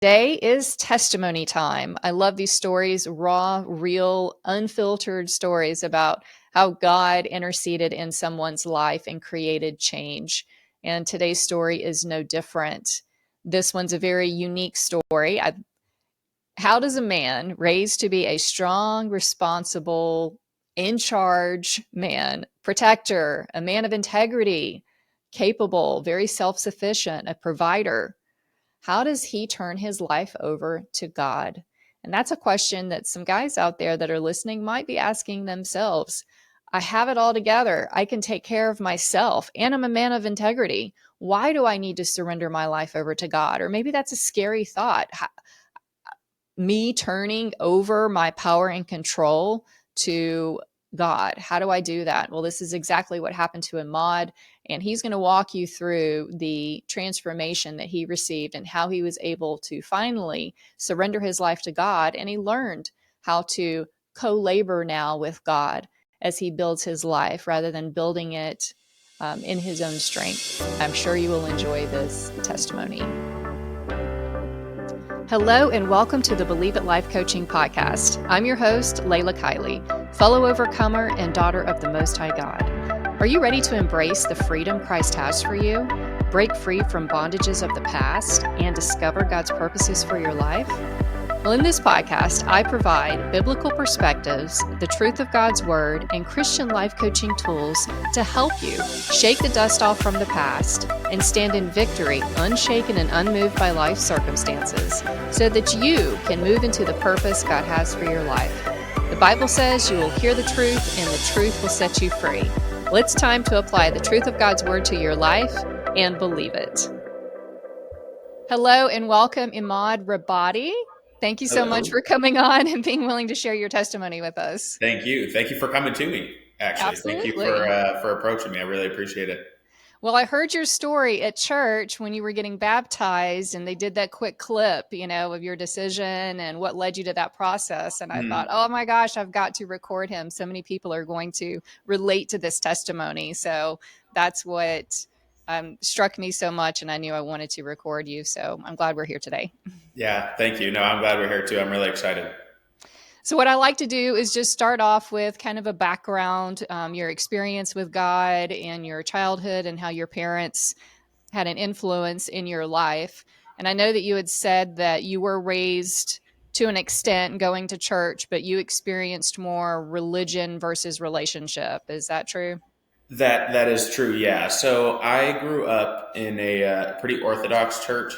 Today is testimony time. I love these stories, raw, real, unfiltered stories about how God interceded in someone's life and created change. And today's story is no different. This one's a very unique story. How does a man raised to be a strong, responsible, in charge man, protector, a man of integrity, capable, very self sufficient, a provider? How does he turn his life over to God? And that's a question that some guys out there that are listening might be asking themselves. I have it all together. I can take care of myself, and I'm a man of integrity. Why do I need to surrender my life over to God? Or maybe that's a scary thought. Me turning over my power and control to God. How do I do that? Well, this is exactly what happened to Emad, and he's going to walk you through the transformation that he received and how he was able to finally surrender his life to God. And he learned how to co-labor now with God as he builds his life rather than building it in his own strength. I'm sure you will enjoy this testimony. Hello and welcome to the Believe It Life Coaching Podcast. I'm your host, Layla Kiley, fellow overcomer and daughter of the Most High God. Are you ready to embrace the freedom Christ has for you, break free from bondages of the past, and discover God's purposes for your life? Well, in this podcast, I provide biblical perspectives, the truth of God's Word, and Christian life coaching tools to help you shake the dust off from the past and stand in victory, unshaken and unmoved by life's circumstances, so that you can move into the purpose God has for your life. The Bible says you will hear the truth, and the truth will set you free. Well, it's time to apply the truth of God's Word to your life and believe it. Hello and welcome, Emad Rabadi. Thank you so much for coming on and being willing to share your testimony with us. Thank you. Thank you for coming to me, actually. Absolutely. Thank you for approaching me. I really appreciate it. Well, I heard your story at church when you were getting baptized, and they did that quick clip, of your decision and what led you to that process. And I thought, oh my gosh, I've got to record him. So many people are going to relate to this testimony. So that's what struck me so much, and I knew I wanted to record you. So I'm glad we're here today. Yeah, thank you. No, I'm glad we're here too. I'm really excited. So what I like to do is just start off with kind of a background, your experience with God and your childhood and how your parents had an influence in your life. And I know that you had said that you were raised to an extent going to church, but you experienced more religion versus relationship. Is that true? That is true. Yeah. So I grew up in a pretty orthodox church.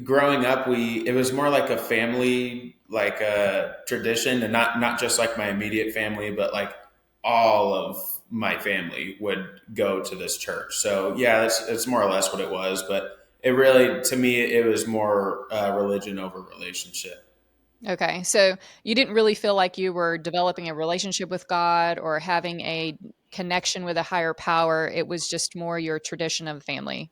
Growing up, it was more like a family, like a tradition, and not just like my immediate family, but like all of my family would go to this church. So yeah, it's more or less what it was. But it really, to me, it was more religion over relationship. Okay. So you didn't really feel like you were developing a relationship with God or having a connection with a higher power. It was just more your tradition of the family.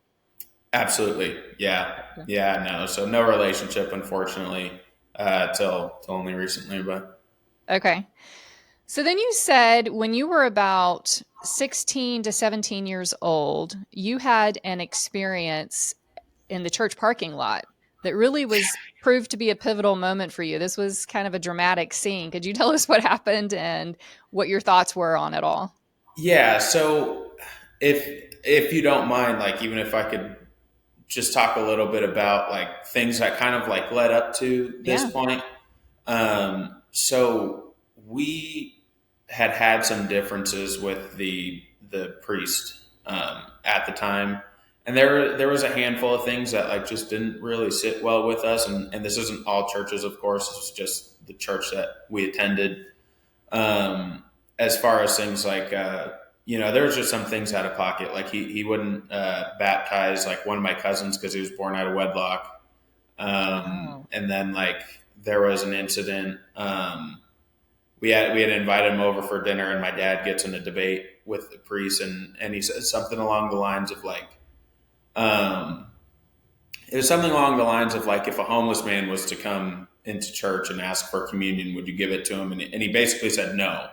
Absolutely. Yeah. Yeah. No. So no relationship, unfortunately, till only recently, but. Okay. So then you said when you were about 16 to 17 years old, you had an experience in the church parking lot that really was proved to be a pivotal moment for you. This was kind of a dramatic scene. Could you tell us what happened and what your thoughts were on it all? Yeah. So if you don't mind, like, even if I could just talk a little bit about like things that kind of like led up to this point. So we had some differences with the priest at the time, and there was a handful of things that like just didn't really sit well with us. And this isn't all churches, of course. It's just the church that we attended. As far as things like there was just some things out of pocket. Like he wouldn't baptize like one of my cousins because he was born out of wedlock. And then like there was an incident. We had invited him over for dinner, and my dad gets in a debate with the priest, and he says something along the lines of like, it was something along the lines of like, if a homeless man was to come into church and ask for communion, would you give it to him? And he basically said no.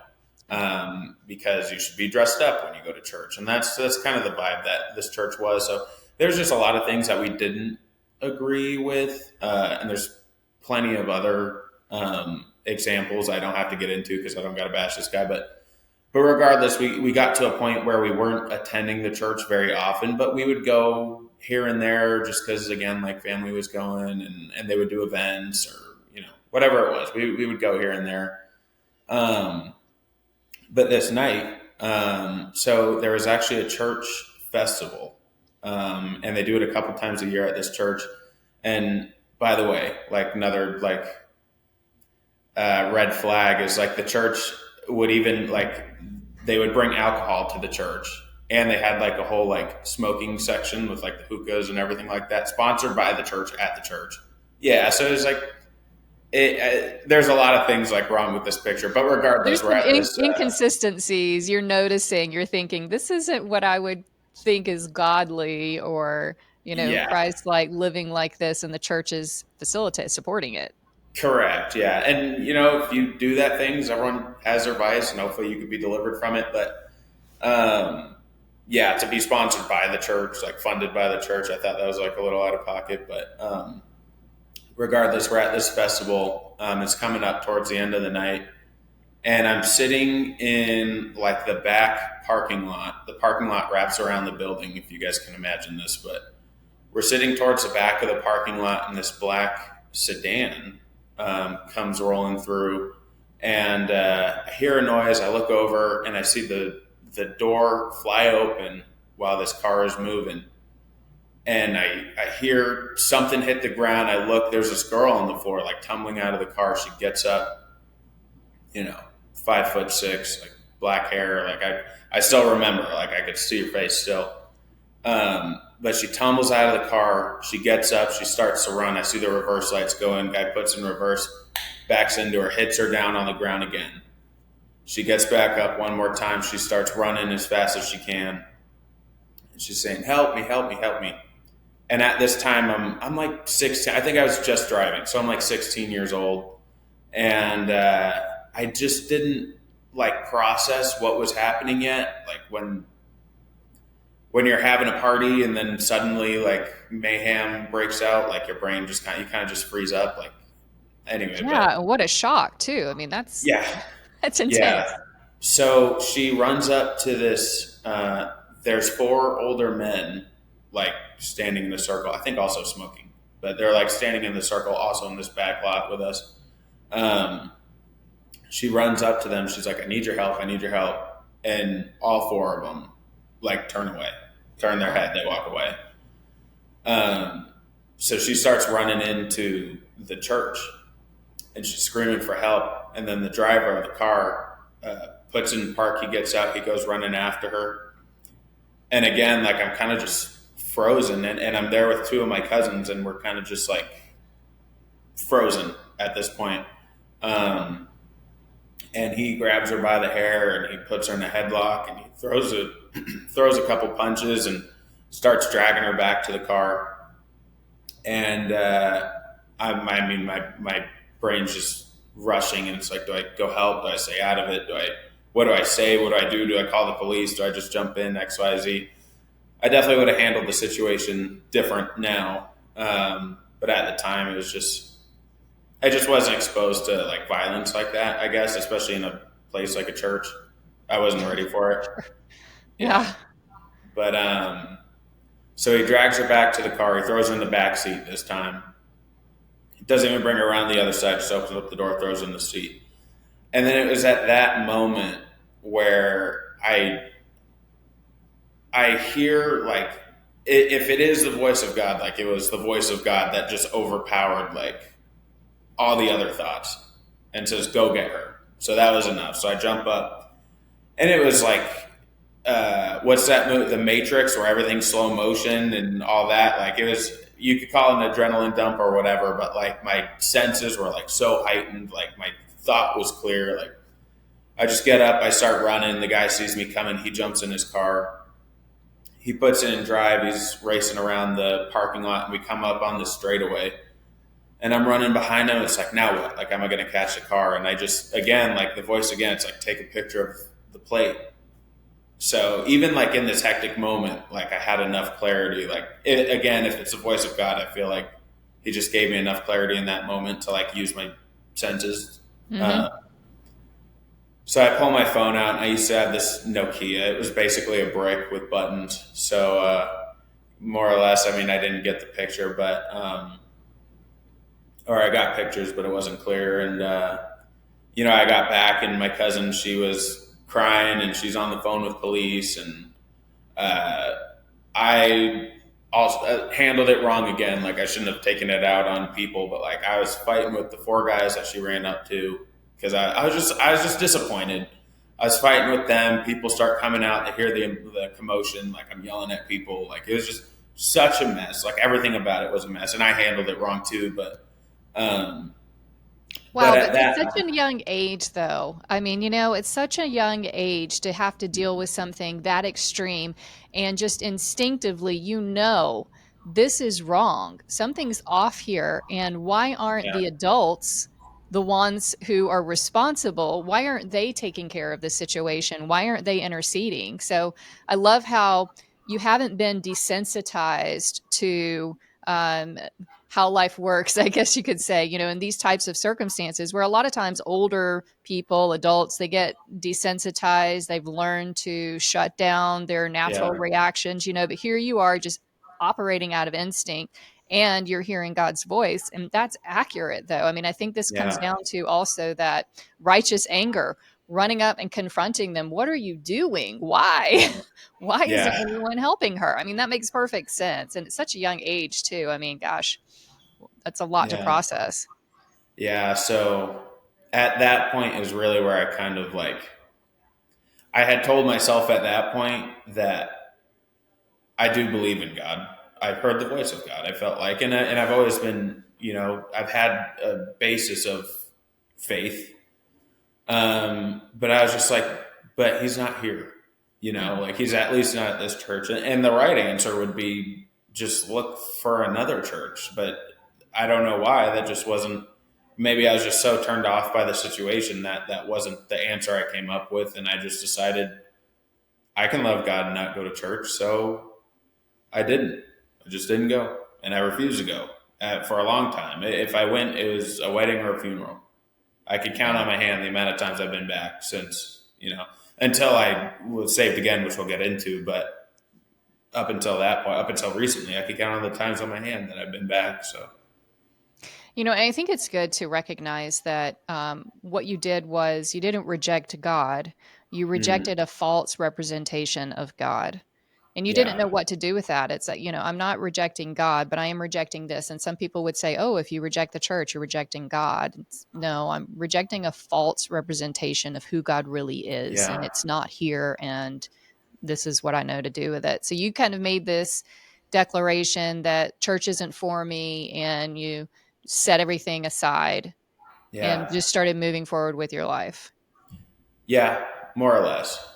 Because you should be dressed up when you go to church. And that's kind of the vibe that this church was. So there's just a lot of things that we didn't agree with, and there's plenty of other examples I don't have to get into because I don't got to bash this guy. But regardless, we got to a point where we weren't attending the church very often, but we would go here and there just because, again, like family was going and they would do events or, whatever it was. We would go here and there. But this night, so there was actually a church festival, and they do it a couple times a year at this church. And by the way, like another red flag is like the church would even like they would bring alcohol to the church, and they had like a whole like smoking section with like the hookahs and everything like that, sponsored by the church at the church. Yeah, so it was like there's a lot of things like wrong with this picture, but regardless, There's we're some at this. inconsistencies you're noticing. You're thinking, this isn't what I would think is godly or, Yeah, Christ like living like this, and the church is supporting it. correct. Yeah, and if you do that things, everyone has their vice, and hopefully you could be delivered from it. But yeah, to be sponsored by the church, like funded by the church, I thought that was like a little out of pocket. But regardless, we're at this festival. It's coming up towards the end of the night, and I'm sitting in like the back parking lot. The parking lot wraps around the building, if you guys can imagine this, but we're sitting towards the back of the parking lot, and this black sedan comes rolling through, and I hear a noise. I look over, and I see the door fly open while this car is moving, and I hear something hit the ground. I look, there's this girl on the floor, like tumbling out of the car. She gets up, 5'6", like black hair. Like I still remember, like I could see her face still. But she tumbles out of the car. She gets up. She starts to run. I see the reverse lights going. Guy puts in reverse, backs into her, hits her down on the ground again. She gets back up one more time. She starts running as fast as she can. And she's saying, "Help me, help me, help me." And at this time, I'm like 16. I think I was just driving, so I'm like 16 years old, and I just didn't like process what was happening yet. Like when you're having a party and then suddenly like mayhem breaks out, like your brain just you kind of just freeze up. Like anyway, Yeah, but and what a shock too. I mean, that's yeah, that's yeah. intense. So she runs up to this. There's four older men like standing in a circle. I think also smoking, but they're like standing in the circle, also in this back lot with us. Um, she runs up to them. She's like, "I need your help. I need your help." And all four of them like turn away, turn their head. They walk away. Um, so she starts running into the church, and she's screaming for help. And then the driver of the car puts in park. He gets out. He goes running after her. And again, like I'm kind of just frozen, and I'm there with two of my cousins, and we're kind of just like frozen at this point. Um, and he grabs her by the hair, and he puts her in a headlock, and he throws a couple punches and starts dragging her back to the car. And I mean, my brain's just rushing, and it's like, do I go help? Do I stay out of it? What do I say? What do I do? Do I call the police? Do I just jump in? X, Y, Z. I definitely would have handled the situation different now, but at the time, I just wasn't exposed to like violence like that. I guess, especially in a place like a church, I wasn't ready for it. Yeah, Yeah. but so he drags her back to the car. He throws her in the back seat this time. He doesn't even bring her around the other side. Just opens up the door, throws her in the seat. And then it was at that moment where I hear like if it is the voice of God, like it was the voice of God that just overpowered like all the other thoughts and says, "Go get her." So that was enough. So I jump up, and it was like, what's that movie, The Matrix, where everything's slow motion and all that? Like it was, you could call it an adrenaline dump or whatever, but like my senses were like so heightened, like my thought was clear. Like I just get up, I start running. The guy sees me coming, he jumps in his car. He puts it in drive. He's racing around the parking lot, and we come up on the straightaway. And I'm running behind him. It's like, now what? Like, am I going to catch the car? And I just, again, like the voice again, it's like, take a picture of the plate. So even like in this hectic moment, like I had enough clarity. Like again, if it's the voice of God, I feel like He just gave me enough clarity in that moment to like use my senses. Mm-hmm. Uh, so I pull my phone out, and I used to have this Nokia. It was basically a brick with buttons. So more or less, I mean, I didn't get the picture, but or I got pictures, but it wasn't clear. And I got back, and my cousin, she was crying, and she's on the phone with police, and uh, I also handled it wrong again. Like I shouldn't have taken it out on people, but like I was fighting with the four guys that she ran up to because I was just disappointed. I was fighting with them. People start coming out to hear the commotion. Like I'm yelling at people. Like it was just such a mess. Like everything about it was a mess, and I handled it wrong too. Um, but Wow, at but at that, such a young age, though. I mean, it's such a young age to have to deal with something that extreme, and just instinctively, this is wrong. Something's off here. And why aren't yeah, the adults the ones who are responsible? Why aren't they taking care of the situation? Why aren't they interceding? So I love how you haven't been desensitized to um, how life works, I guess you could say, in these types of circumstances where a lot of times older people, adults, they get desensitized. They've learned to shut down their natural yeah, reactions, but here you are just operating out of instinct and you're hearing God's voice. And that's accurate, though. I mean, I think this comes yeah, down to also that righteous anger, running up and confronting them. What are you doing? Why? Why isn't yeah, anyone helping her? I mean, that makes perfect sense. And it's such a young age, too. I mean, gosh, that's a lot to yeah. process. Yeah, so at that point is really where I kind of like I had told myself at that point that I do believe in God. I've heard the voice of God. I felt like, and I've always been, I've had a basis of faith. But I was just like, but He's not here. Mm. Like He's at least not at this church. And the right answer would be just look for another church. But I don't know why. That just wasn't. Maybe I was just so turned off by the situation that that wasn't the answer I came up with, and I just decided I can love God and not go to church. So I didn't. I just didn't go, and I refused to go for a long time. If I went, it was a wedding or a funeral. I could count Yeah. on my hand the amount of times I've been back since, until I was saved again, which we'll get into. But up until that point, up until recently, I could count on the times on my hand that I've been back. So, And I think it's good to recognize that what you did was you didn't reject God, you mm, rejected a false representation of God. And you didn't know yeah, what to do with that. It's like, I'm not rejecting God, but I am rejecting this. And some people would say, oh, if you reject the church, you're rejecting God. No, I'm rejecting a false representation of who God really is. And yeah, it's not here. And this is what I know to do with it. So you kind of made this declaration that church isn't for me, and you set everything aside and yeah, just started moving forward with your life. yeah, more or less.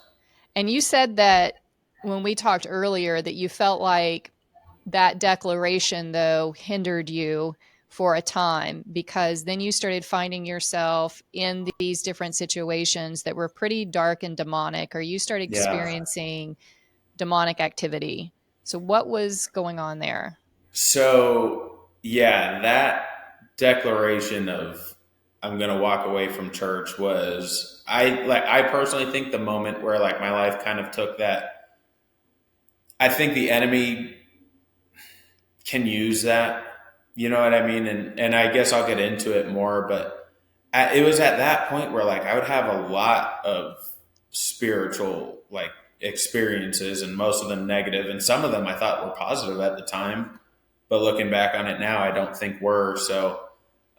And you said that when we talked earlier that you felt like that declaration, though, hindered you for a time because then you started finding yourself in these different situations that were pretty dark and demonic, or you started Yeah. experiencing demonic activity. So, what was going on there? So, yeah, that declaration of I'm going to walk away from church was I personally think the moment where like my life kind of took that. I think the enemy can use that. You know what I mean? And I guess I'll get into it more, but it was at that point where like I would have a lot of spiritual like experiences, and most of them negative, and some of them I thought were positive at the time, but looking back on it now, I don't think were. So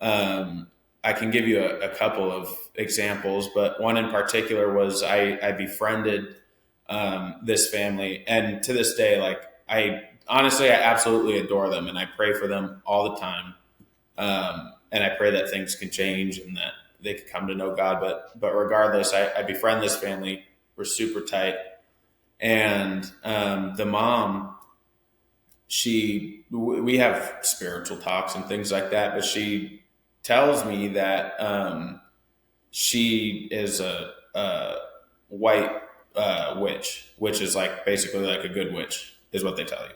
um, I can give you a couple of examples, but one in particular was I befriended this family, and to this day, like I absolutely adore them, and I pray for them all the time, and I pray that things can change and that they could come to know God. But regardless, I befriend this family. We're super tight, and the mom, we have spiritual talks and things like that, but she tells me that she is a white witch, which is like basically like a good witch, is what they tell you.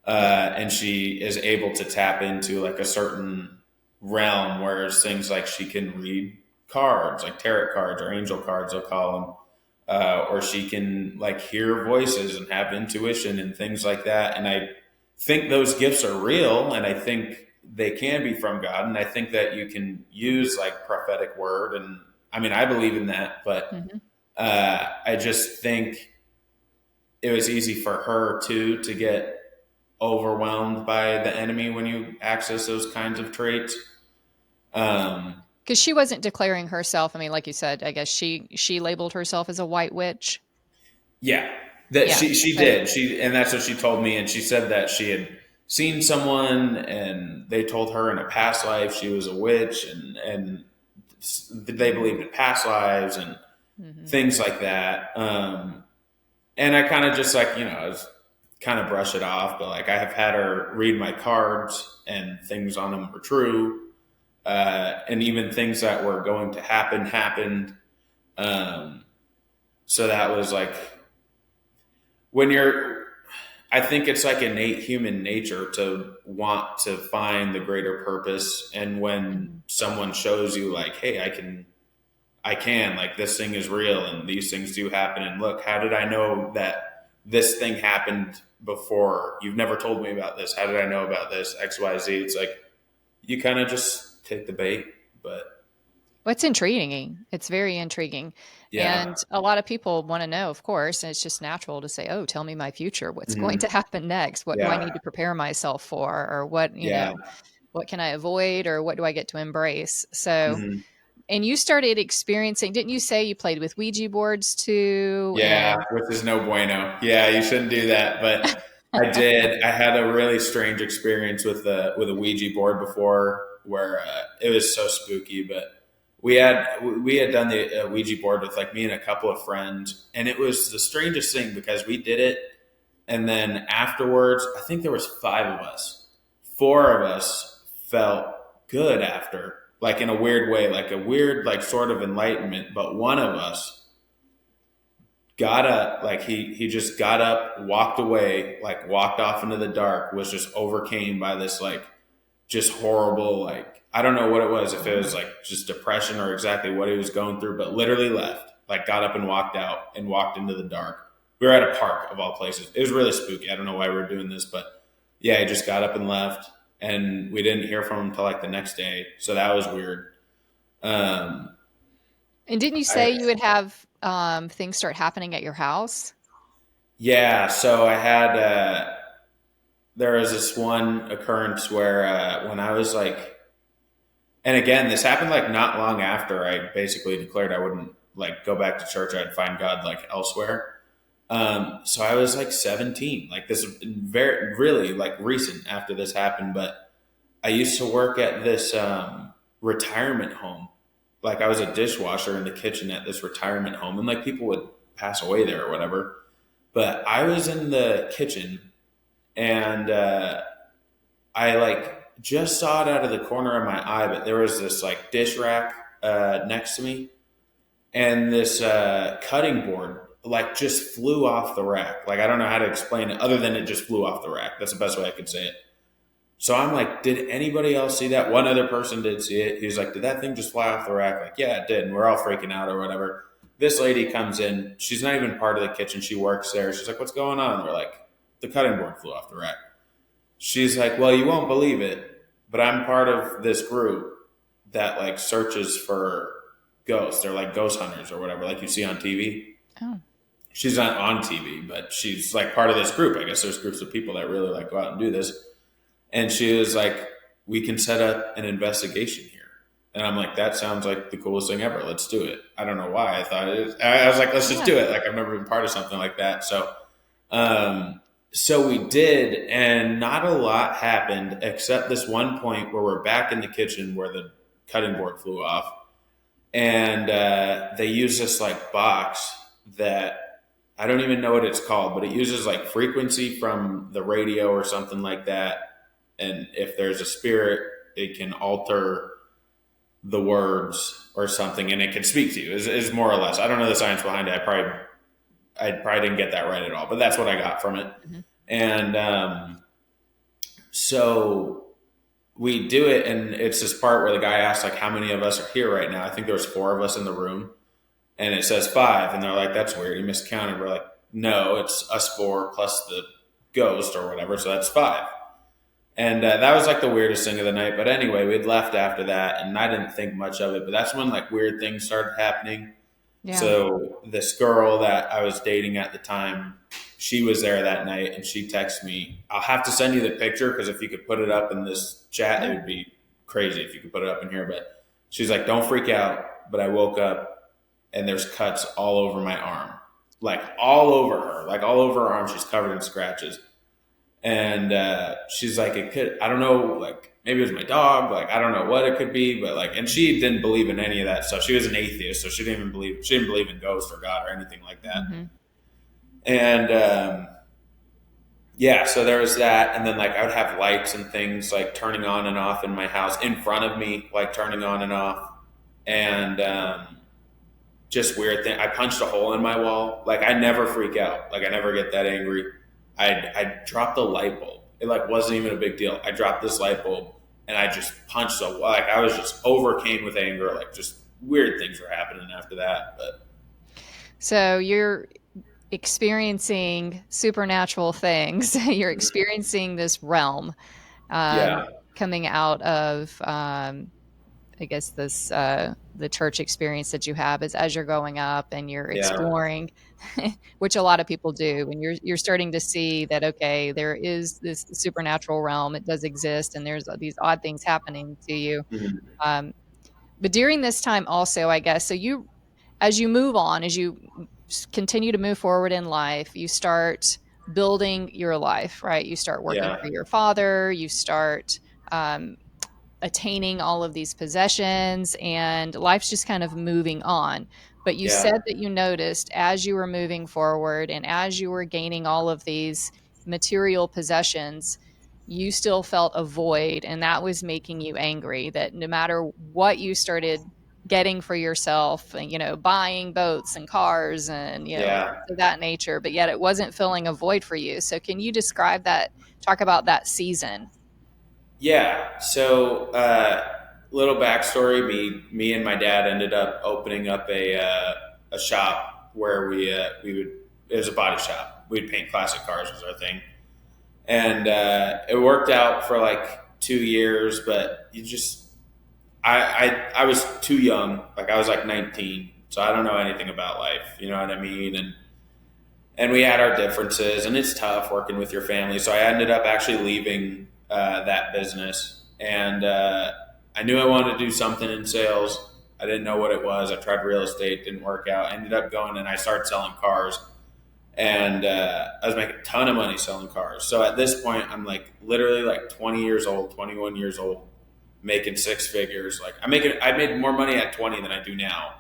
Yeah. And she is able to tap into like a certain realm, whereas things like she can read cards, like tarot cards or angel cards, they'll call them, or she can like hear voices and have intuition and things like that. And I think those gifts are real, and I think they can be from God, and I think that you can use like prophetic word, and I mean I believe in that, but Hmm. I just think it was easy for her too to get overwhelmed by the enemy when you access those kinds of traits. Um, Because she wasn't declaring herself. I mean, like you said, I guess she labeled herself as a white witch. yeah, that Yeah. she So. did. And that's what she told me. And she said that she had seen someone, and they told her in a past life she was a witch, and they believed in past lives and Hmm. things like that. And I kind of just like I was kind of brush it off, but like I have had her read my cards, and things on them were true. And even things that were going to happen happened. Um, so that was like when you're, I think it's like innate human nature to want to find the greater purpose. And when Hmm. someone shows you, like, hey, like this thing is real and these things do happen. And look, how did I know that this thing happened before? You've never told me about this. How did I know about this? XYZ. It's like you kind of just take the bait. But What's intriguing? It's very intriguing. yeah. And a lot of people want to know, of course, and it's just natural to say, "Oh, tell me my future. What's going to Mhm. happen next? What do I Yeah. need to prepare myself for? Or what, Yeah. what can I avoid or what do I get to embrace?" So, Mhm. and you started experiencing, didn't you say you played with Ouija boards too? Yeah, And which is no bueno. Yeah, you shouldn't do that. But I did. I had a really strange experience with a Ouija board before, where it was so spooky. But we had done the Ouija board with like me and a couple of friends, and it was the strangest thing because we did it, and then afterwards, I think there was five of us. Four of us felt good after, like in a weird way, like a weird like sort of enlightenment. But one of us got up, like he just got up, walked away, like walked off into the dark, was just overcame by this like just horrible, like I don't know what it was, if it was wow. like just depression or exactly what he was going through, but literally left, like got up and walked out and walked into the dark. We were at a park of all places. It was really spooky. I don't know why we were doing this, but yeah, he just got up and left, and we didn't hear from him until like the next day. So that was weird. um And didn't you I say you would have things start happening at your house? Yeah, so I had there was this one occurrence where when I was like, and again, this happened like not long after I basically declared I wouldn't like go back to church. I'd find God like elsewhere. So I was like 17. Like this is very really like recent after this happened, but I used to work at this retirement home. Like I was a dishwasher in the kitchen at this retirement home, and like people would pass away there or whatever. But I was in the kitchen, and I like just saw it out of the corner of my eye, but there was this like dish rack next to me, and this cutting board like just flew off the rack. Like I don't know how to explain it other than it just flew off the rack. That's the best way I could say it. So I'm like, did anybody else see that? One other person did see it. He was like, did that thing just fly off the rack? Like, yeah, it did. And we're all freaking out or whatever. This lady comes in. She's not even part of the kitchen. She works there. She's like, what's going on? We're like, the cutting board flew off the rack. She's like, well, you won't believe it, but I'm part of this group that like searches for ghosts. They're like ghost hunters or whatever, like you see on TV. Oh. She's not on TV, but she's like part of this group. I guess there's groups of people that really like go out and do this. And she was like, we can set up an investigation here. And I'm like, that sounds like the coolest thing ever. Let's do it. I don't know why I thought it. I was like, let's just Yeah. do it. Like I've never been part of something like that. Um, so we did, and not a lot happened except this one point where we're back in the kitchen where the cutting board flew off, and they use this like box that I don't even know what it's called, but it uses like frequency from the radio or something like that. And if there's a spirit, it can alter the words or something, and it can speak to you. Is more or less. I don't know the science behind it. I probably I probably didn't get that right at all, but that's what I got from it. Mhm. And so we do it, and it's this part where the guy asks like, "How many of us are here right now?" I think there was four of us in the room, and it says five, and they're like, "That's weird, you miscounted." We're like, "No, it's us four plus the ghost or whatever, so that's five." And that was like the weirdest thing of the night. But anyway, we'd left after that, and I didn't think much of it. But that's when like weird things started happening. Yeah. So this girl that I was dating at the time, she was there that night, and she texted me. I'll have to send you the picture because if you could put it up in this chat, it Yeah. would be crazy if you could put it up in here. But she's like, "Don't freak out." But I woke up and there's cuts all over my arm, like all over her, like all over her arm. She's covered in scratches. And she's like, "It could, I don't know, like maybe it was my dog, like I don't know what it could be, but like," and she didn't believe in any of that stuff. She was an atheist, so she didn't believe in ghosts or God or anything like that. Hmm. And yeah, so there was that, and then like I would have lights and things like turning on and off in my house in front of me, like turning on and off, and just weird thing. I punched a hole in my wall. Like I never freak out. Like I never get that angry. I dropped a light bulb. It like wasn't even a big deal. I dropped this light bulb and I just punched a like I was just overcame with anger. Like just weird things were happening after that. But So you're experiencing supernatural things. You're experiencing this realm um, yeah, coming out of, I guess, this the church experience that you have is as you're going up and you're yeah, exploring, which a lot of people do, and you're starting to see that okay, there is this supernatural realm. It does exist, and there's these odd things happening to you. mhm, Um, but during this time, also, I guess, so you as you move on, as you continue to move forward in life, you start building your life, right? You start working yeah, for your father, you start um, attaining all of these possessions, and life's just kind of moving on. But you yeah, said that you noticed as you were moving forward and as you were gaining all of these material possessions, you still felt a void, and that was making you angry. That no matter what you started getting for yourself, buying boats and cars and, yeah. things of that nature, but yet it wasn't filling a void for you. So, can you describe that? Talk about that season. Yeah. So, little backstory: me and my dad ended up opening up a shop where we would. It was a body shop. We'd paint classic cars was our thing, and it worked out for like 2 years. But you just, I was too young. Like I was like 19, so I don't know anything about life. You know what I mean? And we had our differences, and it's tough working with your family. So I ended up actually leaving that business, and I knew I wanted to do something in sales. I didn't know what it was. I tried real estate, didn't work out. I ended up going and I started selling cars, and I was making a ton of money selling cars. So at this point, I'm like literally like 20 years old, 21 years old, making six figures. Like I made more money at 20 than I do now.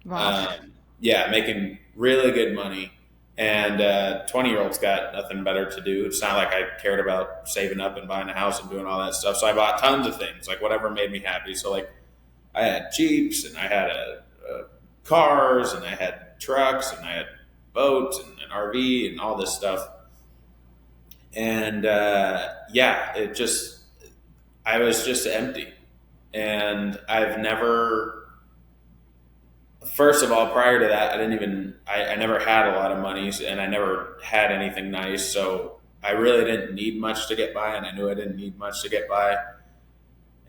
Wow. Yeah, making really good money. And 20-year-olds got nothing better to do. It's not like I cared about saving up and buying a house and doing all that stuff. So I bought tons of things, like whatever made me happy. So like I had Jeeps and I had cars and I had trucks and I had boats and an RV and all this stuff. And yeah, I was just empty. And I've never first of all, prior to that, I never had a lot of money and I never had anything nice. So I really didn't need much to get by, and I knew I didn't need much to get by.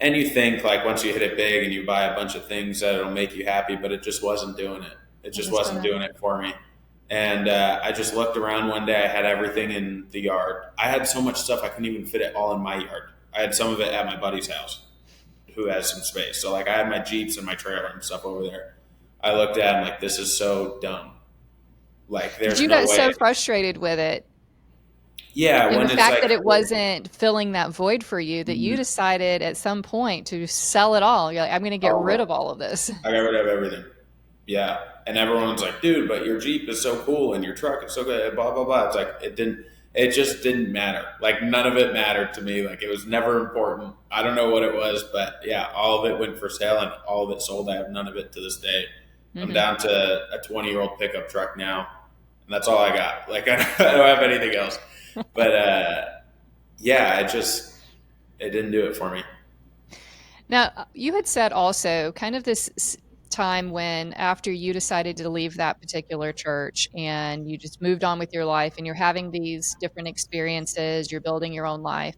And you think like once you hit it big and you buy a bunch of things that it'll make you happy, but it just wasn't doing it. It It just was wasn't gonna. doing it for me. And I just looked around one day. I had everything in the yard. I had so much stuff I couldn't even fit it all in my yard. I had some of it at my buddy's house, who has some space. So like I had my Jeeps and my trailer and stuff over there. I looked at him like, this is so dumb. Like, But there's you no got so way. frustrated with it Yeah, and the when it's fact like, that it wasn't filling that void for you that you mhm, decided at some point to sell it all. You're like, I'm going to get all rid of of it. all of this. I got rid of everything. Yeah, and everyone's like, dude, but your Jeep is so cool and your truck is so good. Blah blah blah. It's like it didn't. It just didn't matter. Like none of it mattered to me. Like it was never important. I don't know what it was, but yeah, all of it went for sale and all of it sold. I have none of it to this day. I'm Hmm. down to a 20-year-old pickup truck now, and that's all I got. Like I don't have anything else. But yeah, it didn't do it for me. Now, you had said also kind of this time when after you decided to leave that particular church and you just moved on with your life and you're having these different experiences, you're building your own life.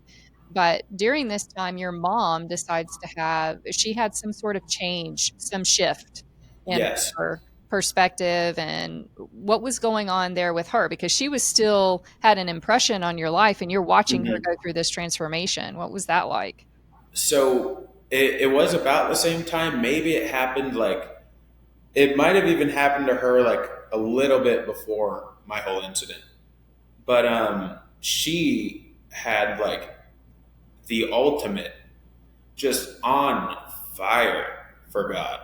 But during this time, your mom decides to she had some sort of change, some shift in Yes. her perspective and what was going on there with her because she was still had an impression on your life and you're watching her Hmm. go through this transformation. What was that like? So it was about the same time. Maybe it happened like it might have even happened to her like a little bit before my whole incident. But she had like the ultimate, just on fire for God,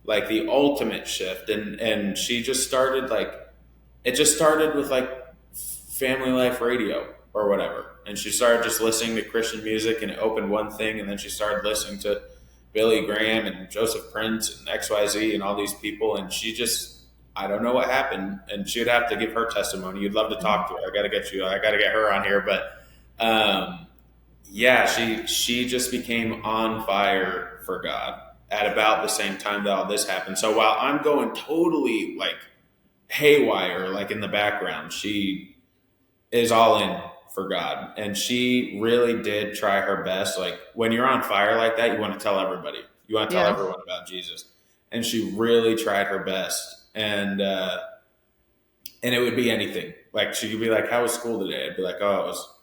like the ultimate shift, and she just started like it just started with like family life radio or whatever, and she started just listening to Christian music, and it opened one thing, and then she started listening to Billy Graham and Joseph Prince and XYZ and all these people, and she just I don't know what happened, and she'd have to give her testimony. You'd love to talk to her. I got to get you. I got to get her on here, but yeah, she just became on fire for God at about the same time that all this happened. So while I'm going totally like haywire, like in the background, she is all in for God, and she really did try her best. Like when you're on fire like that, you want to tell everybody. You want to tell Yeah. everyone about Jesus, and she really tried her best. And it would be anything. Like she could be like, "How was school today?" I'd be like, "Oh, it was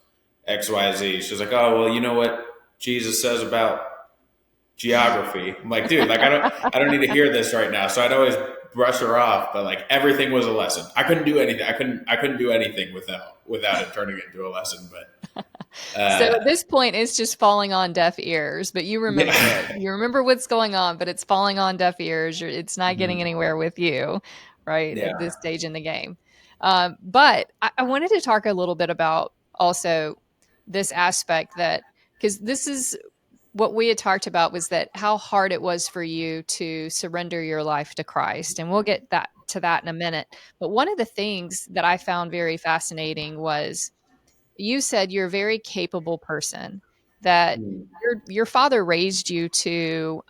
XYZ." She's like, "Oh, well, you know what Jesus says about geography." I'm like, "Dude, like I don't need to hear this right now." So I'd always brush her off, but like everything was a lesson. I couldn't do anything. I couldn't do anything without it turning into a lesson. But So uh, at this point, it's just falling on deaf ears, but you remember it. yeah, You remember what's going on, but it's falling on deaf ears. It's not getting Mhm. anywhere with you, right, at this Yeah, stage in the game. But I wanted to talk a little bit about also this aspect that, because this is what we had talked about was that how hard it was for you to surrender your life to Christ. And we'll get that to that in a minute. But one of the things that I found very fascinating was you said you're a very capable person, that Mhm. your father raised you to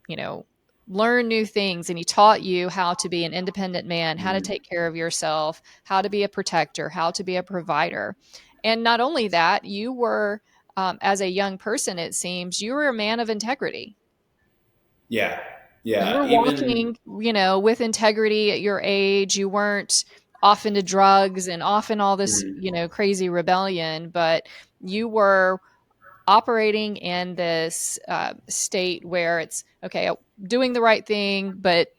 you know learn new things, and he taught you how to be an independent man, how to Mhm. take care of yourself, how to be a protector, how to be a provider. And not only that, you were as a young person, it seems you were a man of integrity. Yeah, You yeah. were Even walking, with integrity at your age. You weren't off into drugs and off in all this, mhm. crazy rebellion, but you were operating in this state where it's okay, doing the right thing. But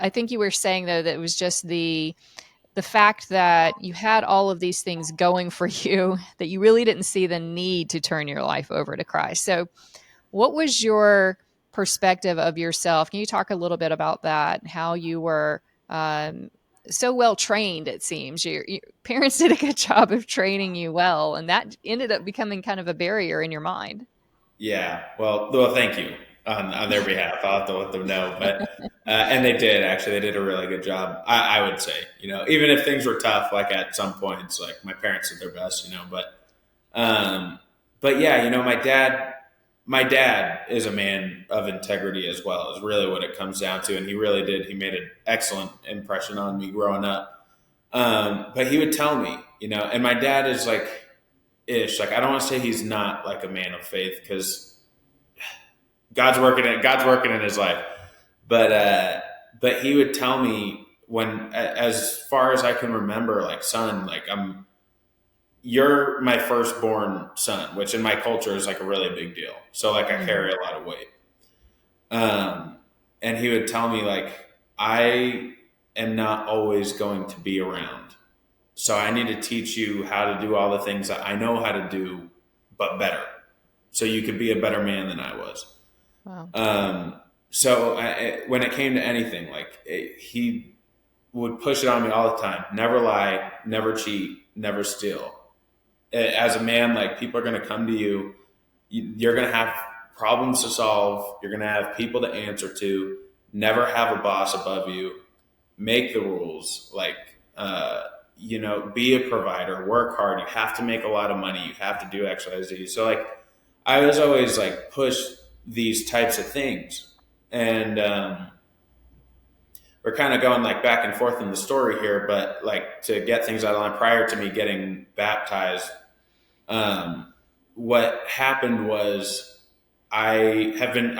I think you were saying though that it was just the fact that you had all of these things going for you that you really didn't see the need to turn your life over to Christ. So what was your perspective of yourself? Can you talk a little bit about that? How you were so well trained, it seems. Your parents did a good job of training you well, and that ended up becoming kind of a barrier in your mind. Yeah. Well, thank you on their behalf. I'll have to let them know. But and they did actually. They did a really good job. I would say, even if things were tough, like at some points, like my parents did their best, um, but yeah, my dad is a man of integrity as well. Is really what it comes down to, and he really did. He made an excellent impression on me growing up. But he would tell me, and my dad is like ish. Like I don't want to say he's not like a man of faith because God's working in his life. But he would tell me as far as I can remember, like son, like you're my firstborn son, which in my culture is like a really big deal. So like I Mhm. carry a lot of weight. Um, and he would tell me like I am not always going to be around. So I need to teach you how to do all the things that I know how to do, but better. So you could be a better man than I was. Wow. So when it came to anything, like he would push it on me all the time. Never lie, never cheat, never steal. As a man, like people are going to come to you. You're going to have problems to solve. You're going to have people to answer to. Never have a boss above you. make the rules, like, be a provider, work hard. You have to make a lot of money. You have to do X, Y, Z. So like, I was always like pushed these types of things, and we're kind of going like back and forth in the story here. But like to get things out of line, prior to me getting baptized, um, what happened was I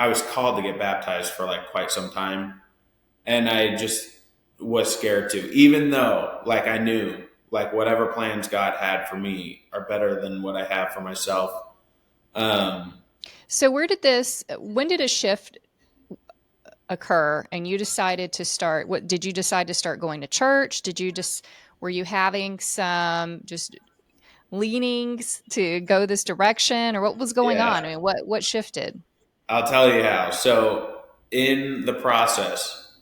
was called to get baptized for like quite some time, and I just was scared to, even though like I knew like whatever plans God had for me are better than what I have for myself. Um, So when did a shift occur and you decided to start, what did you decide to start going to church? Were you having some just leanings to go this direction, or what was going yeah, on? I mean, what shifted? I'll tell you how. So in the process,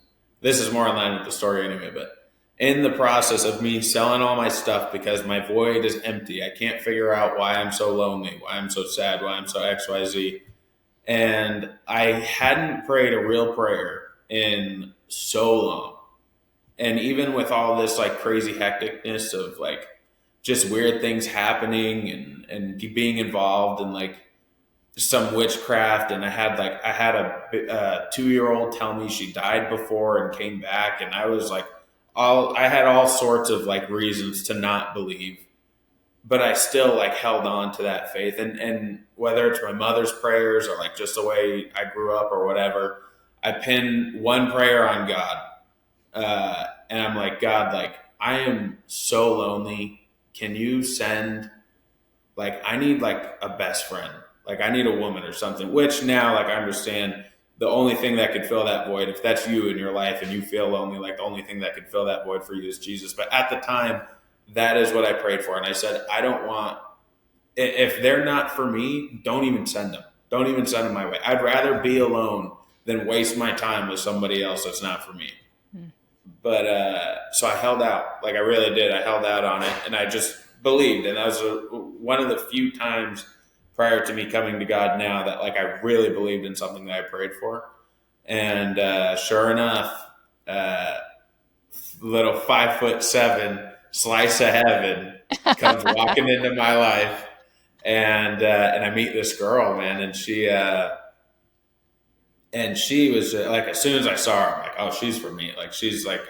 this is more in line with the story anyway, but in the process of me selling all my stuff because my void is empty, I can't figure out why I'm so lonely, why I'm so sad, why I'm so XYZ. And I hadn't prayed a real prayer in so long. And even with all this like crazy hecticness of like just weird things happening and being involved in like some witchcraft, and I had a 2 year old tell me she died before and came back, and I was like, all I had all sorts of like reasons to not believe, but I still like held on to that faith, and whether it's my mother's prayers or like just the way I grew up or whatever, I pin one prayer on God, and I'm like, God, like I am so lonely. Can you send, like, I need like a best friend. Like I need a woman or something. Which now, like I understand, the only thing that could fill that void, if that's you in your life and you feel lonely, like the only thing that could fill that void for you is Jesus. But at the time, that is what I prayed for, and I said, I don't want, if they're not for me, don't even send them. Don't even send them my way. I'd rather be alone than waste my time with somebody else that's not for me. Hmm. But so I held out, like I really did. I held out on it, and I just believed. And that was one of the few times prior to me coming to God now that like I really believed in something that I prayed for. And sure enough, uh, little 5'7" slice of heaven comes walking into my life, and I meet this girl, man, and she was like, as soon as I saw her, I'm like, oh, she's for me. Like, she's like,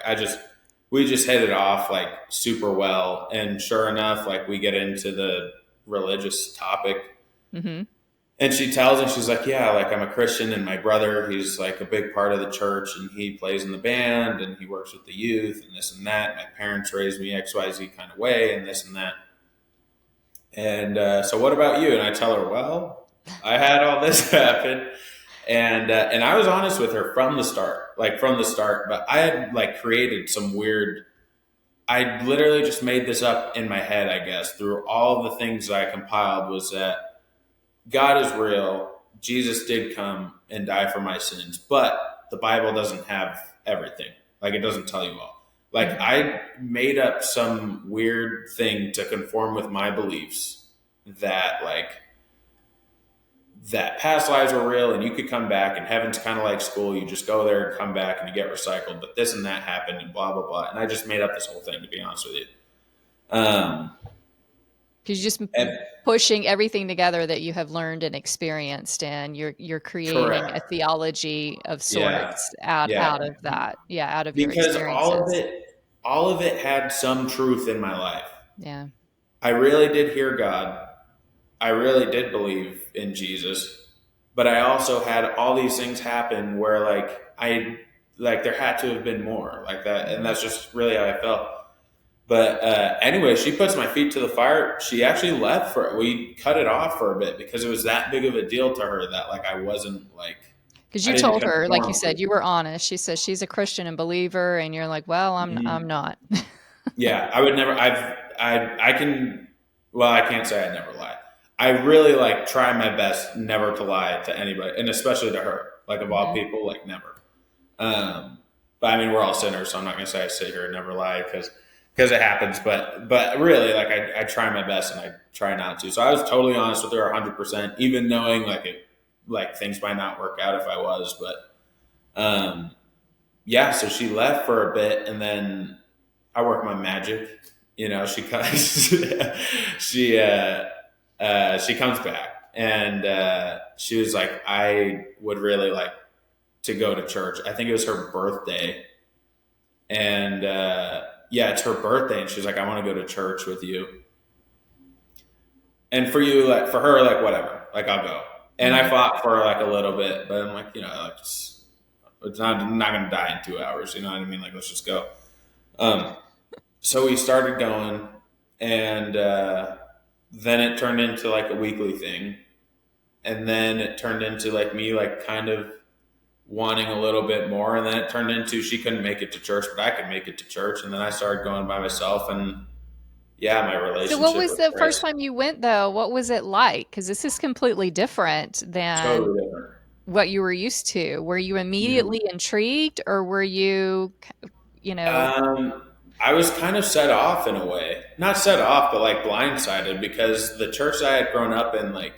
we just hit it off like super well. And sure enough, like we get into the religious topic, Hmm. and she tells me, she's like, yeah, like I'm a Christian, and my brother, he's like a big part of the church, and he plays in the band and he works with the youth and this and that. My parents raised me XYZ kind of way and this and that. And so what about you? And I tell her, well, I had all this happen. And I was honest with her from the start, like from the start. But I had like created some weird. I literally just made this up in my head, I guess, through all the things that I compiled. Was that God is real? Jesus did come and die for my sins, but the Bible doesn't have everything. Like it doesn't tell you all. Like Hmm. I made up some weird thing to conform with my beliefs that like that past lives were real and you could come back, and heaven's kind of like school. You just go there and come back and you get recycled, but this and that happened and blah, blah, blah. And I just made up this whole thing, to be honest with you. Um, Because you're just and pushing everything together that you have learned and experienced, and you're creating a correct. theology of Yeah. sorts Yeah. out of that. Yeah, out of your Because experiences. all of it had some truth in my life. Yeah. I really did hear God. I really did believe in Jesus, but I also had all these things happen where like there had to have been more like that, and Mhm. that's just really how I felt. But anyway, she puts my feet to the fire. She actually left for it. We cut it off for a bit because it was that big of a deal to her that like I wasn't like Because I you didn't told her, like you conform to said, it. you were honest. She says she's a Christian and believer, and you're like, well, I'm Mhm. not. Yeah, I would never. I can. Well, I can't say I never lie. I really like try my best never to lie to anybody, and especially to her. Like of all Hmm. people, like never. Um, but I mean, we're all sinners, so I'm not gonna say I sit here and never lie because it happens. But really, like I try my best and I try not to. So I was totally honest with her 100%, even knowing like things might not work out if I was. But um, yeah, so she left for a bit, and then I work my magic. She comes, she comes back, and she was like, I would really like to go to church. I think it was her birthday, and yeah, it's her birthday, and she's like, I want to go to church with you. And for you, like for her, like whatever, like I'll go. And I Mhm. fought for like a little bit, but I'm like, like it's not I'm not gonna die in 2 hours. You know what I mean? Like let's just go. Um, so we started going, and then it turned into like a weekly thing, and then it turned into like me like kind of wanting a little bit more, and then it turned into she couldn't make it to church, but I could make it to church, and then I started going by myself, and yeah, my So what relationship was with the first Christ time you went though? What was it like? Because this is completely different than totally different. what you were used to. Were you Mhm. immediately intrigued or were you, you know, I was kind of set off in a way, not set off, but like blindsided because the church I had grown up in, like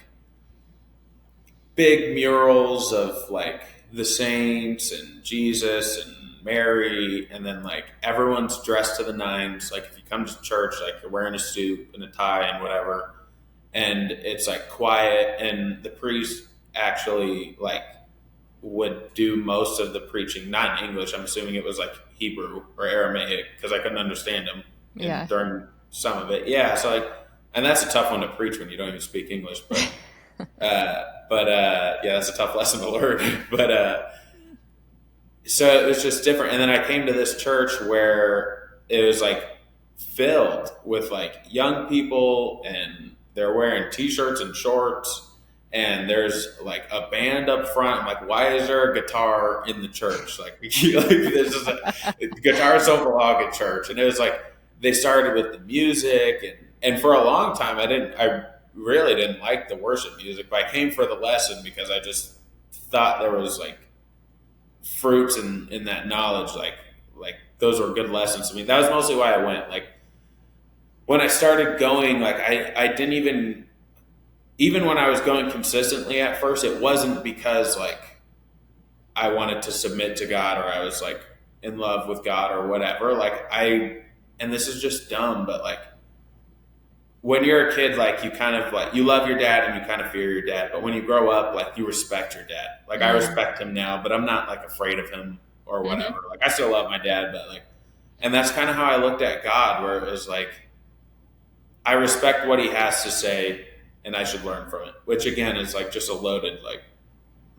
big murals of like the saints and Jesus and Mary, and then like everyone's dressed to the nines. Like if you come to church, like you're wearing a suit and a tie and whatever, and it's like quiet, and the priest actually like would do most of the preaching, not in English. I'm assuming it was like Hebrew or Aramaic because I couldn't understand him yeah. during some of it. Yeah, so like, and that's a tough one to preach when you don't even speak English. Yeah, that's a tough lesson to learn. So it was just different. And then I came to this church where it was like filled with like young people, and they're wearing t-shirts and shorts, and there's like a band up front. I'm like, why is there a guitar in the church? Like, like this is guitars don't belong at church. And it was like they started with the music, and for a long time I really didn't like the worship music, but I came for the lesson because I just thought there was like fruits in that knowledge, like those were good lessons to me. That was mostly why I went. Like when I started going, like I didn't even when I was going consistently at first, it wasn't because like I wanted to submit to God or I was like in love with God or whatever. Like and this is just dumb, but like when you're a kid, like you kind of like you love your dad and you kind of fear your dad, but when you grow up, like you respect your dad. Like I Mm, respect him now, but I'm not like afraid of him or mhm. whatever. Like I still love my dad, but like, and that's kind of how I looked at God, where it was like I respect what he has to say, and I should learn from it. Which again is like just a loaded like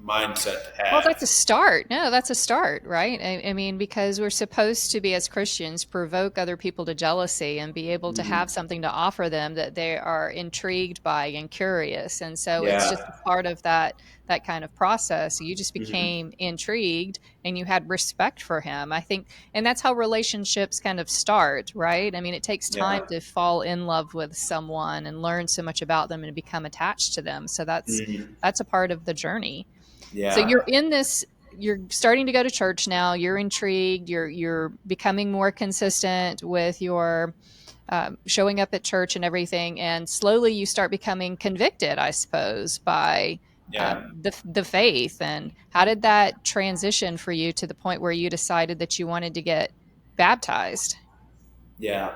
mindset to Well, that's a have. start. No, that's a start, right? I mean, because we're supposed to be, as Christians, provoke other people to jealousy and be able to have Mhm. something to offer them that they are intrigued by and curious. And so it's just a Yeah. part of that kind of process. You just Hmm. became intrigued and you had respect for him. I think, and that's how relationships kind of start, right? I mean, it takes time Yeah. to fall in love with someone and learn so much about them and become attached to them. So Hmm. that's a part of the journey. So Yeah. you're in this, you're starting to go to church now, you're intrigued, you're becoming more consistent with your showing up at church and everything, and slowly you start becoming convicted, I suppose, by Yeah. the faith. And how did that transition for you to the point where you decided that you wanted to get baptized? Yeah.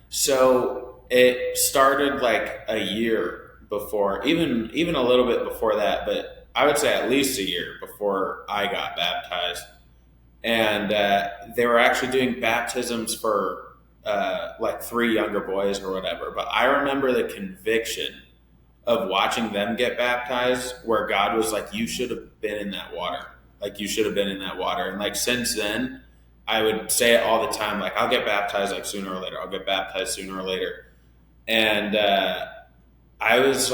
So it started like a year before, even a little bit before that, but I would say at least a year before I got baptized. And they were actually doing baptisms for like three younger boys or whatever. But I remember the conviction of watching them get baptized, where God was like, "You should have been in that water. Like you should have been in that water." And like since then, I would say it all the time. Like I'll get baptized like sooner or later. I'll get baptized sooner or later. And I was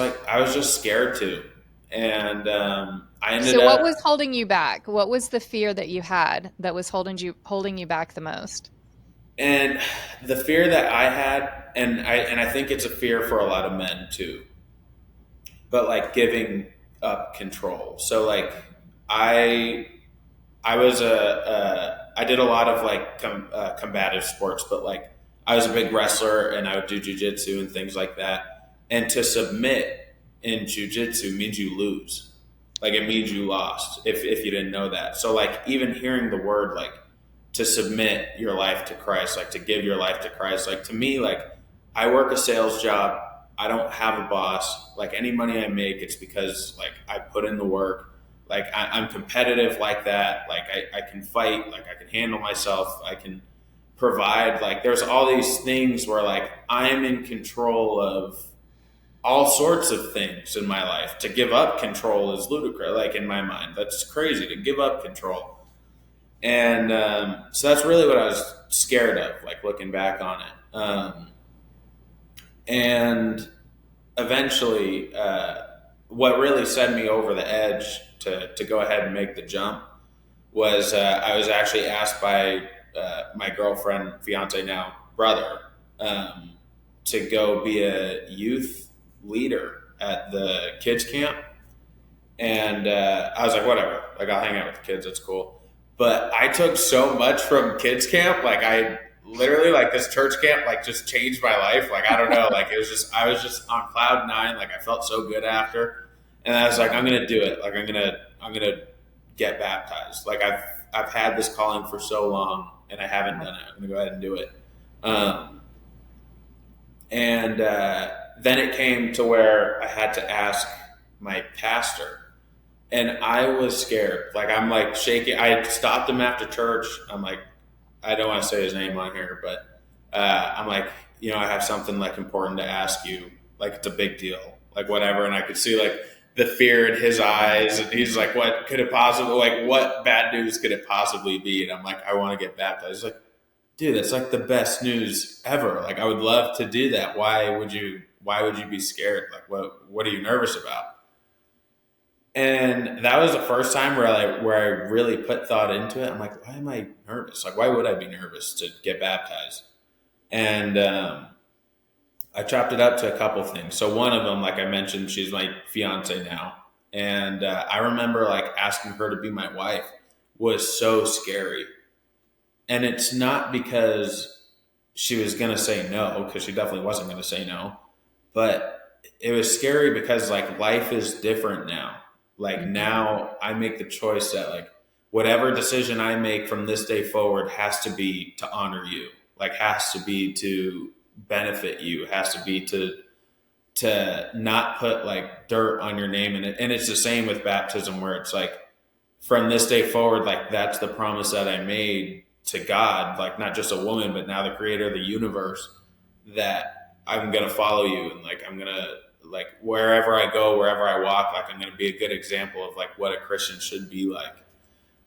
just scared to, and I ended So what up. was holding you back? What was the fear that you had that was holding you back the most? And the fear that I had, and I think it's a fear for a lot of men too, but like giving up control. So like I I was I did a lot of like combative sports, but like I was a big wrestler and I would do jujitsu and things like that. And to submit in jujitsu means you lose. Like it means you lost if you didn't know that. So like even hearing the word like to submit your life to Christ, like to give your life to Christ. Like to me, like I work a sales job. I don't have a boss. Like any money I make, it's because like I put in the work. Like I'm competitive like that. Like I can fight. Like I can handle myself. I can provide. Like there's all these things where like I'm in control of all sorts of things in my life. To give up control is ludicrous. Like in my mind, that's crazy to give up control. And so that's really what I was scared of, like looking back on it. And eventually, what really sent me over the edge to go ahead and make the jump was I was actually asked by my girlfriend, fiance now, brother, um, to go be a youth leader at the kids camp. And I was like, whatever, like I'll hang out with the kids, that's cool. But I took so much from kids camp, like I literally like this church camp like just changed my life. Like I don't know, like it was just I was just on cloud nine. Like I felt so good after, and I was like, I'm gonna do it. Like I'm gonna get baptized. Like I've had this calling for so long and I haven't done it. I'm gonna go ahead and do it. Um, and then it came to where I had to ask my pastor, and I was scared. Like I'm like shaking. I stopped him after church. I'm like, I don't want to say his name on here, but I'm like, I have something like important to ask you. Like it's a big deal, like whatever. And I could see like the fear in his eyes, and he's like, "What could it possibly? Like, what bad news could it possibly be?" And I'm like, "I want to get baptized." He's like, "Dude, that's like the best news ever. Like, I would love to do that. Why would you? Why would you be scared? Like, what are you nervous about?" And that was the first time where I really put thought into it. I'm like, why am I nervous? Like, why would I be nervous to get baptized? And I chopped it up to a couple things. So one of them, like I mentioned, she's my fiance now, and I remember like asking her to be my wife was so scary. And it's not because she was gonna say no, because she definitely wasn't gonna say no, but it was scary because like life is different now. Like Mhm. now I make the choice that like whatever decision I make from this day forward has to be to honor you. Like has to be to benefit you, has to be to not put like dirt on your name in it. And it's the same with baptism where it's like from this day forward, like that's the promise that I made to God, like not just a woman, but now the creator of the universe, that I'm going to follow you. And like, I'm going to like, wherever I go, wherever I walk, like I'm going to be a good example of like what a Christian should be like.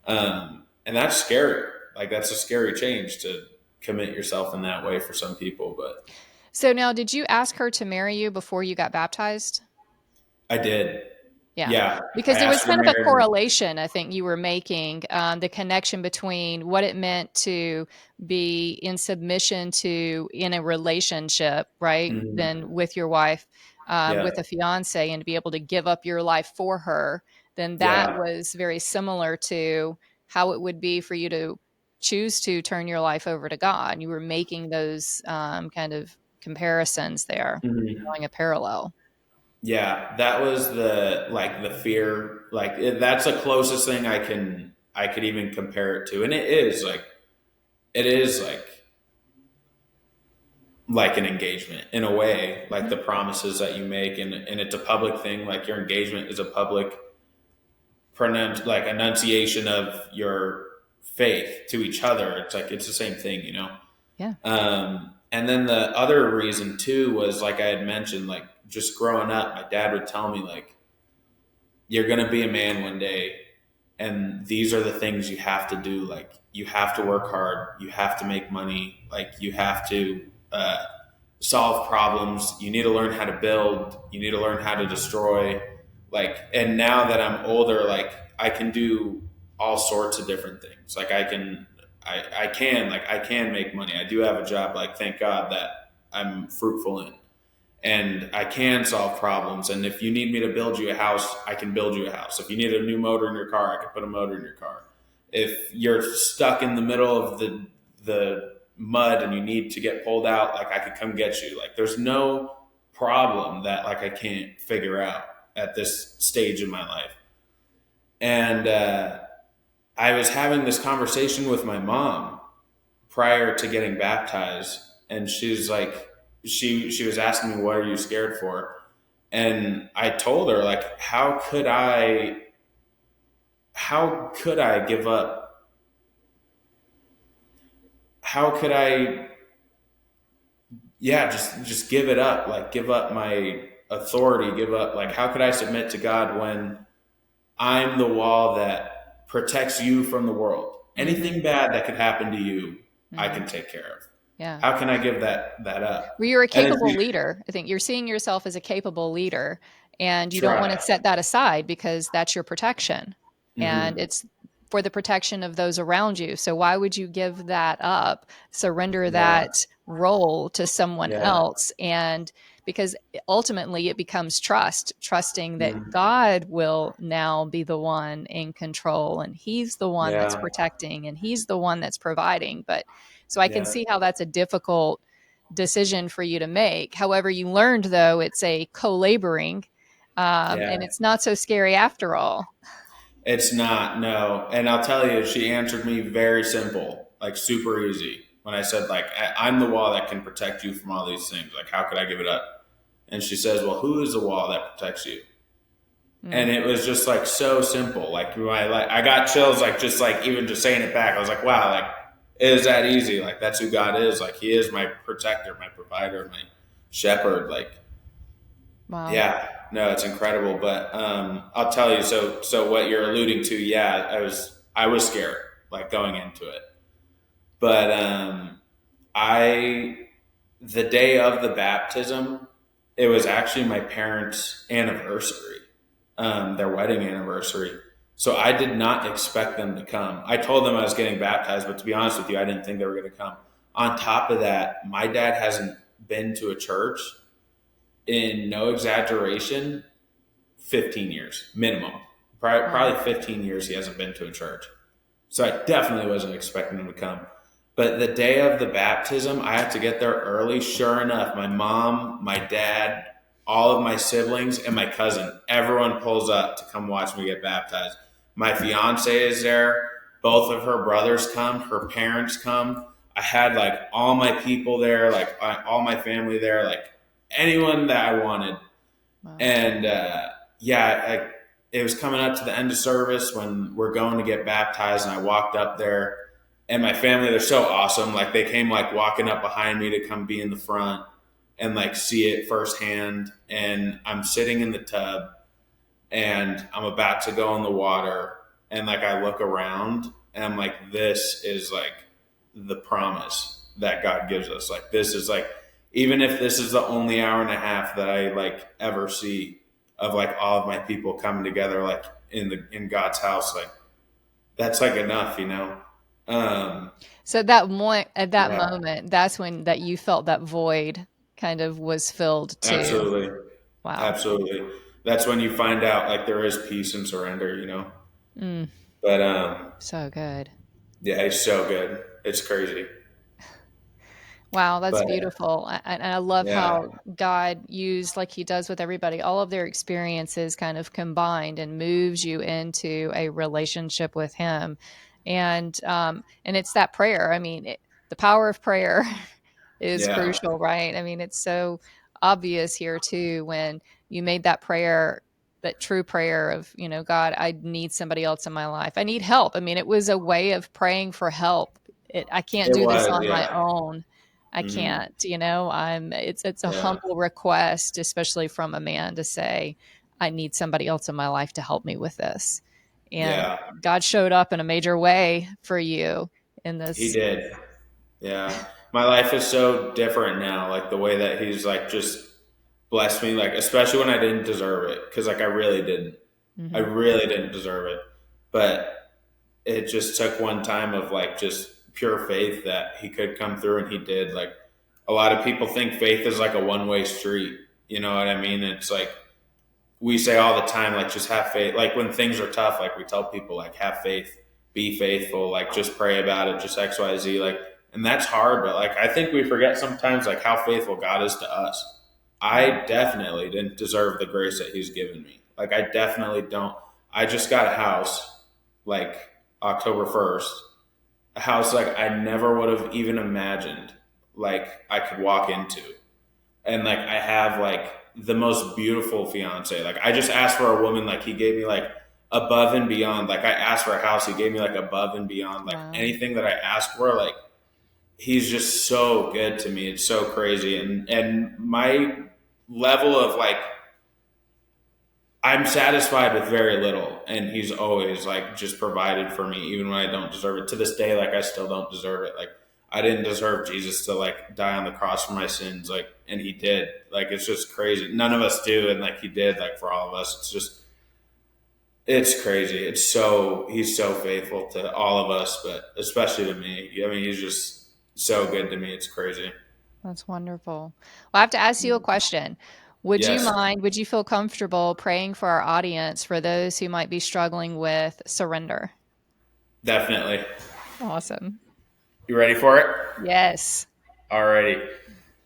And that's scary. Like that's a scary change to commit yourself in that way for some people, but So now, did you ask her to marry you before you got baptized? I did. Yeah, Yeah. I because there was asked her kind of a married. correlation I think you were making, the connection between what it meant to be in submission to in a relationship, right? Mhm. Then with your wife, Yeah. with a fiance, and to be able to give up your life for her, then that Yeah. was very similar to how it would be for you to choose to turn your life over to God. You were making those kind of comparisons there, Mhm. drawing a parallel. Yeah, that was the fear. Like that's the closest thing I could even compare it to, and it is like an engagement in a way, like the promises that you make, and it's a public thing. Like your engagement is a public like enunciation of your faith to each other. It's like it's the same thing, you know. Yeah. And then the other reason too was like I had mentioned, like just growing up, my dad would tell me like you're going to be a man one day, and these are the things you have to do. Like you have to work hard, you have to make money, like you have to solve problems, you need to learn how to build, you need to learn how to destroy. Like, and now that I'm older, like I can do all sorts of different things. Like I can make money. I do have a job, like thank God that I'm fruitful in, and I can solve problems. And if you need me to build you a house, I can build you a house. If you need a new motor in your car, I can put a motor in your car. If you're stuck in the middle of the mud and you need to get pulled out, like I could come get you. Like there's no problem that like I can't figure out at this stage in my life. And I was having this conversation with my mom, prior to getting baptized, and she's like, she was asking me, "What are you scared for?" And I told her, like, how could I give up? How could I, yeah, just give it up, like give up my authority, give up, like how could I submit to God when I'm the wall that protects you from the world? Mm-hmm. Anything bad that could happen to you, I Mm-hmm. can take care of. Yeah. How can I give that up? Well, you're a And it's, capable leader. I think you're seeing yourself as a capable leader, and you that's don't want to right. set that aside because that's your protection. And Hmm. it's for the protection of those around you. So why would you give that up, surrender Yeah. that role to someone Yeah. else? And because ultimately it becomes trust, trusting that Mhm. God will now be the one in control and he's the one that's Yeah. protecting and he's the one that's providing. But so I can Yeah. see how that's a difficult decision for you to make. However, you learned though it's a co-laboring, Yeah. and it's not so scary after all. It's not, no. And I'll tell you, she answered me very simple, like super easy. When I said, like, I'm the wall that can protect you from all these things. Like, how could I give it up? And she says, well, who is the wall that protects you? Mm, And it was just like so simple. I got chills, like just like even just saying it back. I was like, wow, like it is that easy. Like that's who God is. Like He is my protector, my provider, my shepherd. Like, wow. yeah, no, it's incredible. But I'll tell you. So what you're alluding to, yeah, I was scared like going into it, but I the day of the baptism, it was actually my parents' anniversary, their wedding anniversary. So I did not expect them to come. I told them I was getting baptized, but to be honest with you, I didn't think they were going to come. On top of that, my dad hasn't been to a church in no exaggeration 15 years minimum. Wow. Probably 15 years he hasn't been to a church. So I definitely wasn't expecting him to come. But the day of the baptism, I had to get there early. Sure enough, my mom, my dad, all of my siblings, and my cousin, everyone pulls up to come watch me get baptized. My fiance is there. Both of her brothers come. Her parents come. I had like all my people there, like all my family there, like anyone that I wanted. Wow. And yeah, it was coming up to the end of service when we're going to get baptized, and I walked up there, and my family, they're so awesome. Like they came like walking up behind me to come be in the front and like see it firsthand. And I'm sitting in the tub, and I'm about to go in the water, and like I look around, and I'm like, this is like the promise that God gives us. Like this is like, even if this is the only hour and a half that I like ever see of like all of my people coming together like in God's house, like that's like enough, you know. Um, So at that yeah, moment, that's when that you felt that void kind of was filled too. absolutely, Wow. absolutely. That's when you find out like there is peace and surrender, you know. Mm, But so good. yeah, it's so good. It's crazy. Wow, that's But beautiful. And I love yeah, how God used, like He does with everybody, all of their experiences kind of combined and moves you into a relationship with Him. And it's that prayer. I mean, the power of prayer is yeah, crucial, right? I mean, it's so obvious here too when you made that prayer, that true prayer of, God, I need somebody else in my life. I need help. I mean, it was a way of praying for help. I can't it do this was. on my Yeah, own. I hmm, can't, it's a yeah, humble request, especially from a man to say, I need somebody else in my life to help me with this. And yeah. God showed up in a major way for you in He this. did. Yeah, my life is so different now. Like the way that he's like just blessed me, like especially when I didn't deserve it, because like I really didn't. I Mhm. really didn't deserve it, but it just took one time of like just pure faith that he could come through, and he did. Like a lot of people think faith is like a one-way street. You know what I mean? It's like we say all the time, like just have faith. Like when things are tough, like we tell people, like have faith, be faithful, like just pray about it, just X, Y, Z. Like, and that's hard, but like I think we forget sometimes, like how faithful God is to us. Mm. I definitely didn't deserve the grace that He's given me. Like I definitely don't. I just got a house, like October 1st. a house like I never would have even imagined like I could walk into. And like I have like the most beautiful fiance. Like I just asked for a woman, like he gave me like above and beyond. Like I asked for a house, he gave me like above and beyond. Like Wow. anything that I asked for, like he's just so good to me. It's so crazy. And my level of like I'm satisfied with very little, and he's always like just provided for me, even when I don't deserve it. To this day, like I still don't deserve it. Like I didn't deserve Jesus to like die on the cross for my sins, like, and he did. Like it's just crazy. None of us do, and like he did, like for all of us. It's just it's crazy. It's so he's so faithful to all of us, but especially to me. I mean, he's just so good to me. It's crazy. That's wonderful. Well, I have to ask you a question. Yes, Would you feel comfortable praying for our audience for those who might be struggling with surrender? definitely. Awesome. You ready for it? Yes. Alrighty.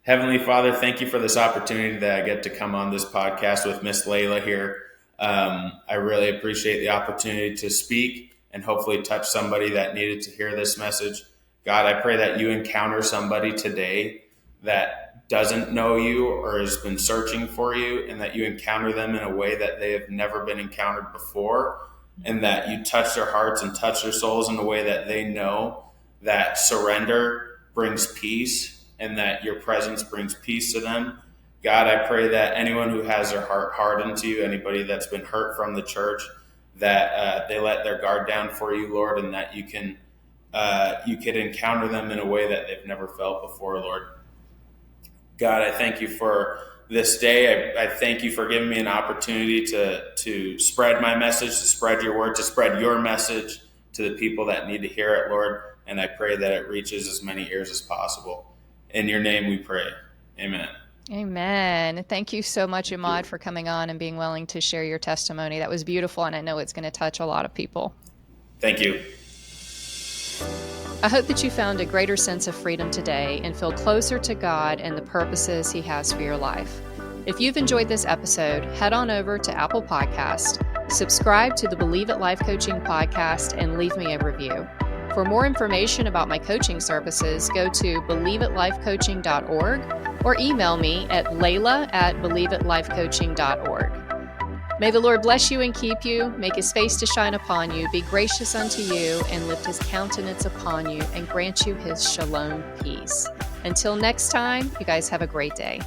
Heavenly Father, thank you for this opportunity that I get to come on this podcast with Miss Layla here. I really appreciate the opportunity to speak and hopefully touch somebody that needed to hear this message. God, I pray that you encounter somebody today that doesn't know you or has been searching for you, and that you encounter them in a way that they have never been encountered before, and that you touch their hearts and touch their souls in a way that they know that surrender brings peace and that your presence brings peace to them. God, I pray that anyone who has their heart hardened to you, anybody that's been hurt from the church, that they let their guard down for you, Lord, and that you could encounter them in a way that they've never felt before, Lord. God, I thank you for this day. I thank you for giving me an opportunity to spread my message, to spread your word, to spread your message to the people that need to hear it, Lord. And I pray that it reaches as many ears as possible. In your name we pray. Amen. Amen. Thank you so much, Thank Emad, you. for coming on and being willing to share your testimony. That was beautiful, and I know it's going to touch a lot of people. Thank you. I hope that you found a greater sense of freedom today and feel closer to God and the purposes He has for your life. If you've enjoyed this episode, head on over to Apple Podcast, subscribe to the Believe It Life Coaching podcast, and leave me a review. For more information about my coaching services, go to believitlifecoaching.org or email me at layla@believitlifecoaching.org. May the Lord bless you and keep you, make his face to shine upon you, be gracious unto you, and lift his countenance upon you, and grant you his shalom peace. Until next time, you guys have a great day.